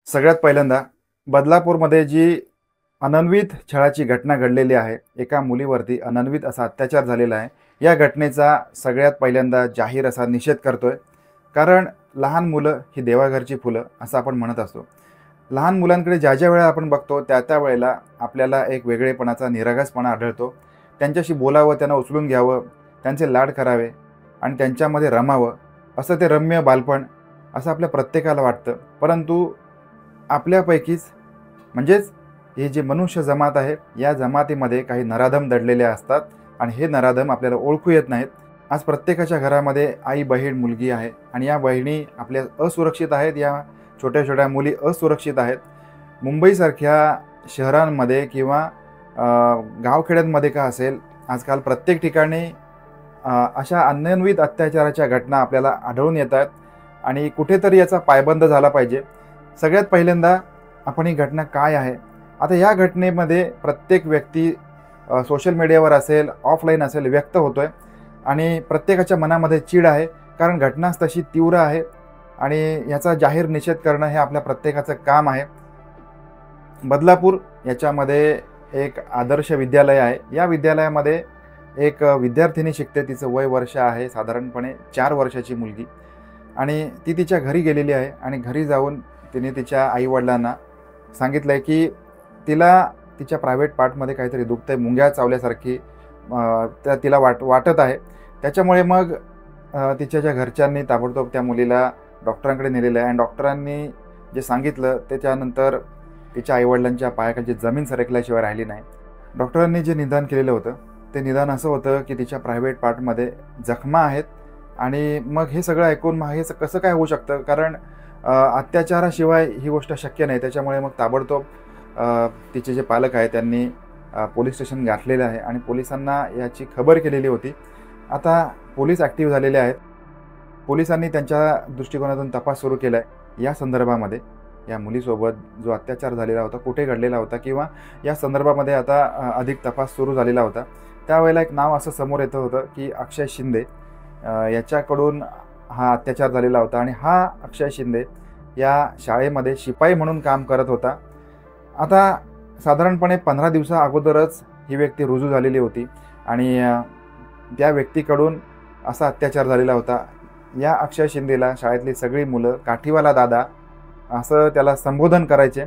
सगळ्यात पहिल्यांदा बदलापूरमध्ये जी अनन्वित छळाची घटना घडलेली आहे, एका मुलीवरती अनन्वित असा अत्याचार झालेला आहे. या घटनेचा सगळ्यात पहिल्यांदा जाहीर असा निषेध करतोय. कारण लहान मुलं ही देवाघरची फुलं असं आपण म्हणत असतो. लहान मुलांकडे ज्या वेळेला आपण बघतो त्या वेळेला आपल्याला एक वेगळेपणाचा निरागसपणा आढळतो. त्यांच्याशी बोलावं, त्यांना उचलून घ्यावं, त्यांचे लाड करावे आणि त्यांच्यामध्ये रमावं, असं ते रम्य बालपण असं आपल्या प्रत्येकाला वाटतं. परंतु आपल्यापैकीच म्हणजेच हे जे मनुष्य जमात आहे, या जमातीमध्ये काही नराधम दडलेले असतात आणि हे नराधम आपल्याला ओळखू येत नाहीत. आज प्रत्येकाच्या घरामध्ये आई, बहीण, मुलगी आहे आणि या बहिणी आपल्या असुरक्षित आहेत. या छोट्या छोट्या मुली असुरक्षित आहेत. मुंबईसारख्या शहरांमध्ये किंवा गावखेड्यांमध्ये का असेल, आजकाल प्रत्येक ठिकाणी अशा अनन्वित अत्याचाराच्या घटना आपल्याला आढळून येत आहेत आणि कुठेतरी याचा पायबंद झाला पाहिजे. सगळ्यात पहिल्यांदा आपण ही घटना काय आहे, आता या घटनेमध्ये प्रत्येक व्यक्ती सोशल मीडियावर असेल, ऑफलाईन असेल, व्यक्त होतोय आणि प्रत्येकाच्या मनामध्ये चीड आहे. कारण घटनाच तशी तीव्र आहे आणि याचा जाहीर निषेध करणं हे आपल्या प्रत्येकाचं काम आहे. बदलापूर याच्यामध्ये एक आदर्श विद्यालय आहे. या विद्यालयामध्ये एक विद्यार्थिनी शिकते. तिचं वय वर्ष आहे, साधारणपणे 4 वर्षाची मुलगी, आणि ती तिच्या घरी गेलेली आहे. आणि घरी जाऊन तिने तिच्या आईवडिलांना सांगितलं आहे की तिला तिच्या प्रायव्हेट पार्टमध्ये काहीतरी दुखतं आहे, मुंग्या चावल्यासारखी तिला वाटत आहे. त्याच्यामुळे मग तिच्या ज्या घरच्यांनी ताबडतोब त्या मुलीला डॉक्टरांकडे नेलेलं आहे आणि डॉक्टरांनी जे सांगितलं त्याच्यानंतर तिच्या आईवडिलांच्या पायाखालची जमीन सरकल्याशिवाय राहिली नाही. डॉक्टरांनी जे निदान केलेलं होतं ते निदान असं होतं की तिच्या प्रायव्हेट पार्टमध्ये जखमा आहेत. आणि मग हे सगळं ऐकून हे कसं काय होऊ शकतं, कारण अत्याचाराशिवाय ही गोष्ट शक्य नाही. त्याच्यामुळे मग ताबडतोब तिचे जे पालक आहेत त्यांनी पोलीस स्टेशन गाठलेलं आहे आणि पोलिसांना याची खबर केलेली होती. आता पोलीस ॲक्टिव्ह झालेले आहेत. पोलिसांनी त्यांच्या दृष्टिकोनातून तपास सुरू केला आहे. या संदर्भामध्ये या मुलीसोबत जो अत्याचार झालेला होता, कुठे घडलेला होता, किंवा या संदर्भामध्ये आता अधिक तपास सुरू झालेला होता. त्यावेळेला एक नाव असं समोर येतं होतं की अक्षय शिंदे याच्याकडून हा अत्याचार झालेला होता. आणि हा अक्षय शिंदे या शाळेमध्ये शिपाई म्हणून काम करत होता. आता साधारणपणे 15 दिवसा अगोदरच ही व्यक्ती रुजू झालेली होती आणि त्या व्यक्तीकडून असा अत्याचार झालेला होता. या अक्षय शिंदेला शाळेतली सगळी मुलं काठीवाला दादा असं त्याला संबोधन करायचे.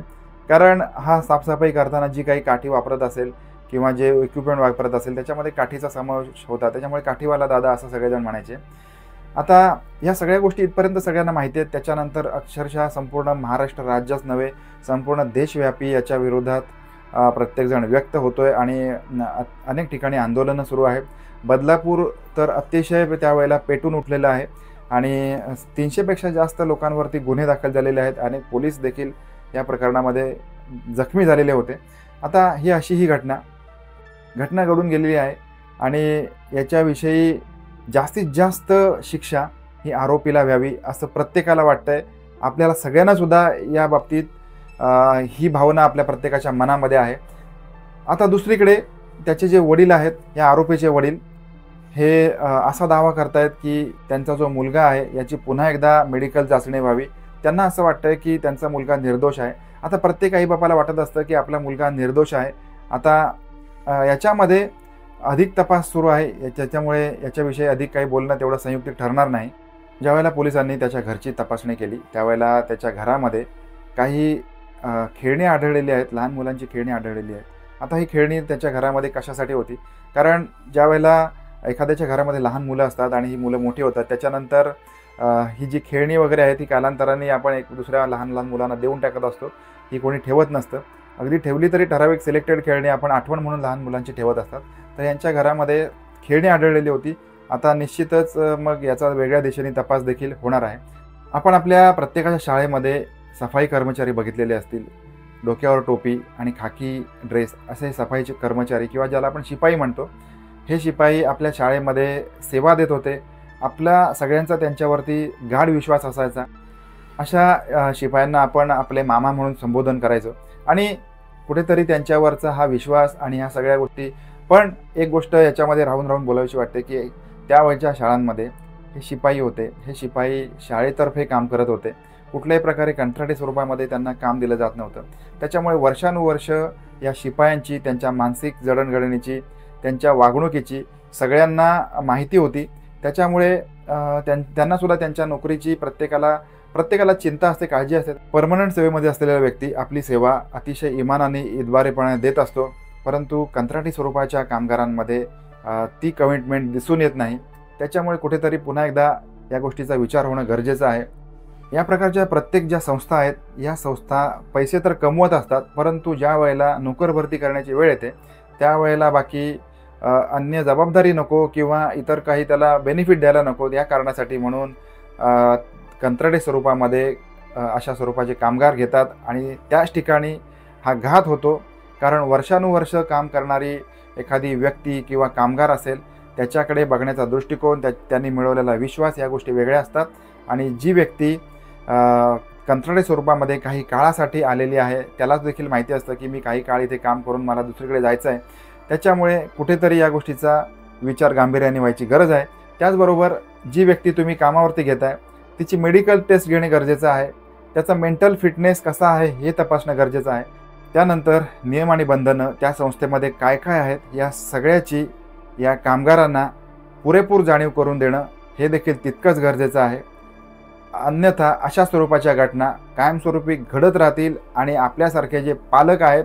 कारण हा साफसफाई करताना जी काही काठी वापरत असेल किंवा जे इक्विपमेंट वापरत असेल त्याच्यामध्ये काठीचा समावेश होता. त्याच्यामुळे काठीवाला दादा असं सगळेजण म्हणायचे. आता या सगळ्या गोष्टी इथपर्यंत सगळ्यांना माहिती आहेत. त्याच्यानंतर अक्षरशः संपूर्ण महाराष्ट्र राज्यच नव्हे, संपूर्ण देशव्यापी याच्या विरोधात प्रत्येकजण व्यक्त होतोय आणि अनेक ठिकाणी आंदोलनं सुरू आहेत. बदलापूर तर अतिशय त्यावेळेला पेटून उठलेलं आहे आणि 300पेक्षा जास्त लोकांवरती गुन्हे दाखल झालेले आहेत. अनेक पोलीस देखील या प्रकरणामध्ये जखमी झालेले होते. आता ही अशी ही घटना घडून गेलेली आहे आणि याच्याविषयी जास्तीत जास्त शिक्षा ही आरोपीला व्हावी असं प्रत्येकाला वाटतंय. आपल्याला सगळ्यांनासुद्धा या बाबतीत ही भावना आपल्या प्रत्येकाच्या मनामध्ये आहे. आता दुसरीकडे त्याचे जे वडील आहेत, या आरोपीचे वडील हे असा दावा करतायत की त्यांचा जो मुलगा आहे याची पुन्हा एकदा मेडिकल चाचणी व्हावी. त्यांना असं वाटतंय की त्यांचा मुलगा निर्दोष आहे. आता प्रत्येक आईबापाला वाटत असतं की आपला मुलगा निर्दोष आहे. आता याच्यामध्ये अधिक तपास सुरू आहे. त्याच्यामुळे याच्याविषयी अधिक काही बोलणं तेवढं संयुक्तिक ठरणार नाही. ज्यावेळेला पोलिसांनी त्याच्या घरची तपासणी केली त्यावेळेला त्याच्या घरामध्ये काही खेळणी आढळलेली आहेत, लहान मुलांची खेळणी आढळलेली आहेत. आता ही खेळणी त्याच्या घरामध्ये कशासाठी होती, कारण ज्यावेळेला एखाद्याच्या घरामध्ये लहान मुलं असतात आणि ही मुलं मोठी होतात त्याच्यानंतर ही जी खेळणी वगैरे आहे ती कालांतराने आपण एक दुसऱ्या लहान मुलांना देऊन टाकत असतो. ही कोणी ठेवत नसतं. अगदी ठेवली तरी ठराविक सिलेक्टेड खेळणी आपण आठवण म्हणून लहान मुलांची ठेवत असतात. तर यांच्या घरामध्ये खेळणी आढळलेली होती. आता निश्चितच मग याचा वेगळ्या दिशेने तपास देखील होणार आहे. आपण आपल्या प्रत्येकाच्या शाळेमध्ये सफाई कर्मचारी बघितलेले असतील. डोक्यावर टोपी आणि खाकी ड्रेस असे सफाईचे कर्मचारी किंवा ज्याला आपण शिपाई म्हणतो, हे शिपाई आपल्या शाळेमध्ये सेवा देत होते. आपला सगळ्यांचा त्यांच्यावरती गाढ विश्वास असायचा. अशा शिपायांना आपण आपले मामा म्हणून संबोधन करायचो आणि कुठेतरी त्यांच्यावरचा हा विश्वास आणि ह्या सगळ्या गोष्टी. पण एक गोष्ट याच्यामध्ये राहून बोलावीशी वाटते की त्यावेळच्या शाळांमध्ये हे शिपाई होते, हे शिपाई शाळेतर्फे काम करत होते. कुठल्याही प्रकारे कंत्राटी स्वरूपामध्ये त्यांना काम दिलं जात नव्हतं. त्याच्यामुळे वर्षानुवर्ष या शिपायांची, त्यांच्या मानसिक जडणघडणीची, त्यांच्या वागणुकीची सगळ्यांना माहिती होती. त्याच्यामुळे त्यांनासुद्धा त्यांच्या नोकरीची प्रत्येकाला चिंता असते, काळजी असते. परमनंट सेवेमध्ये असलेला व्यक्ती आपली सेवा अतिशय इमानाने, इतबारेपणे देत असतो. परंतु कंत्राटी स्वरूपाच्या कामगारांमध्ये ती कमिटमेंट दिसून येत नाही. त्याच्यामुळे कुठेतरी पुन्हा एकदा या गोष्टीचा विचार होणं गरजेचं आहे. या प्रकारच्या प्रत्येक ज्या संस्था आहेत, या संस्था पैसे तर कमवत असतात, परंतु ज्या वेळेला नोकर भरती करण्याची वेळ येते त्यावेळेला बाकी अन्य जबाबदारी नको किंवा इतर काही त्याला बेनिफिट द्यायला नको, या कारणासाठी म्हणून कंत्राटी स्वरूपामध्ये अशा स्वरूपाचे कामगार घेतात आणि त्याच ठिकाणी हा घात होतो. कारण वर्षानुवर्ष काम करणारी एखादी व्यक्ती किंवा कामगार असेल, त्याच्याकडे बघण्याचा दृष्टिकोन, त्यांनी मिळवलेला विश्वास, या गोष्टी वेगळ्या असतात. आणि जी व्यक्ती कंत्राटी स्वरूपामध्ये काही काळासाठी आलेली आहे, त्यालाच देखील माहिती असतं की मी काही काळ इथे काम करून मला दुसरीकडे जायचं आहे. त्याच्यामुळे कुठेतरी या गोष्टीचा विचार गांभीर्याने व्हायची गरज आहे. त्याचबरोबर जी व्यक्ती तुम्ही कामावरती घेताय तिची मेडिकल टेस्ट घेणे गरजेचं आहे. त्याचा मेंटल फिटनेस कसा आहे हे तपासणं गरजेचं आहे. त्यानंतर नियम आणि बंधनं त्या संस्थेमध्ये काय काय आहेत, या सगळ्याची या कामगारांना पुरेपूर जाणीव करून देणं हे देखील तितकंच गरजेचं आहे. अन्यथा अशा स्वरूपाच्या घटना कायमस्वरूपी घडत राहतील आणि आपल्यासारखे जे पालक आहेत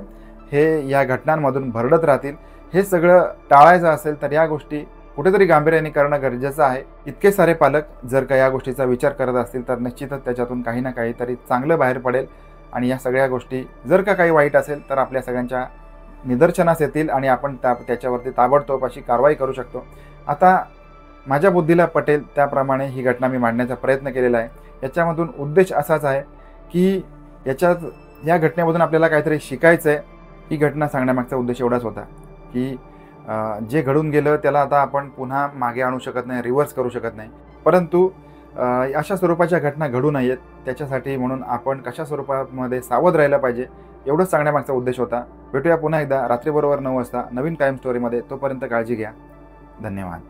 हे या घटनांमधून भरडत राहतील. हे सगळं टाळायचं असेल तर या गोष्टी कुठेतरी गांभीर्याने करणं गरजेचं आहे. इतके सारे पालक जर का या गोष्टीचा विचार करत असतील तर निश्चितच त्याच्यातून काही ना काहीतरी चांगलं बाहेर पडेल. आणि या सगळ्या गोष्टी जर का काही वाईट असेल तर आपल्या सगळ्यांच्या निदर्शनास येतील आणि आपण त्याच्यावरती ताबडतोब अशी कारवाई करू शकतो. आता माझ्या बुद्धीला पटेल त्याप्रमाणे ही घटना मी मांडण्याचा प्रयत्न केलेला आहे. याच्यामधून उद्देश असाच आहे की या घटनेमधून आपल्याला काहीतरी शिकायचं आहे. ही घटना सांगण्यामागचा उद्देश एवढाच होता की जे घडून गेलं त्याला आता आपण पुन्हा मागे आणू शकत नाही, रिव्हर्स करू शकत नाही. परंतु अशा स्वरूपाच्या घटना घडू नयेत त्याच्यासाठी म्हणून आपण कशा स्वरूपामध्ये सावध राहायला पाहिजे, एवढंच सांगण्यामागचा उद्देश होता. भेटूया पुन्हा एकदा रात्रीबरोबर 9 वाजता नवीन क्राईम स्टोरीमध्ये. तोपर्यंत काळजी घ्या. धन्यवाद.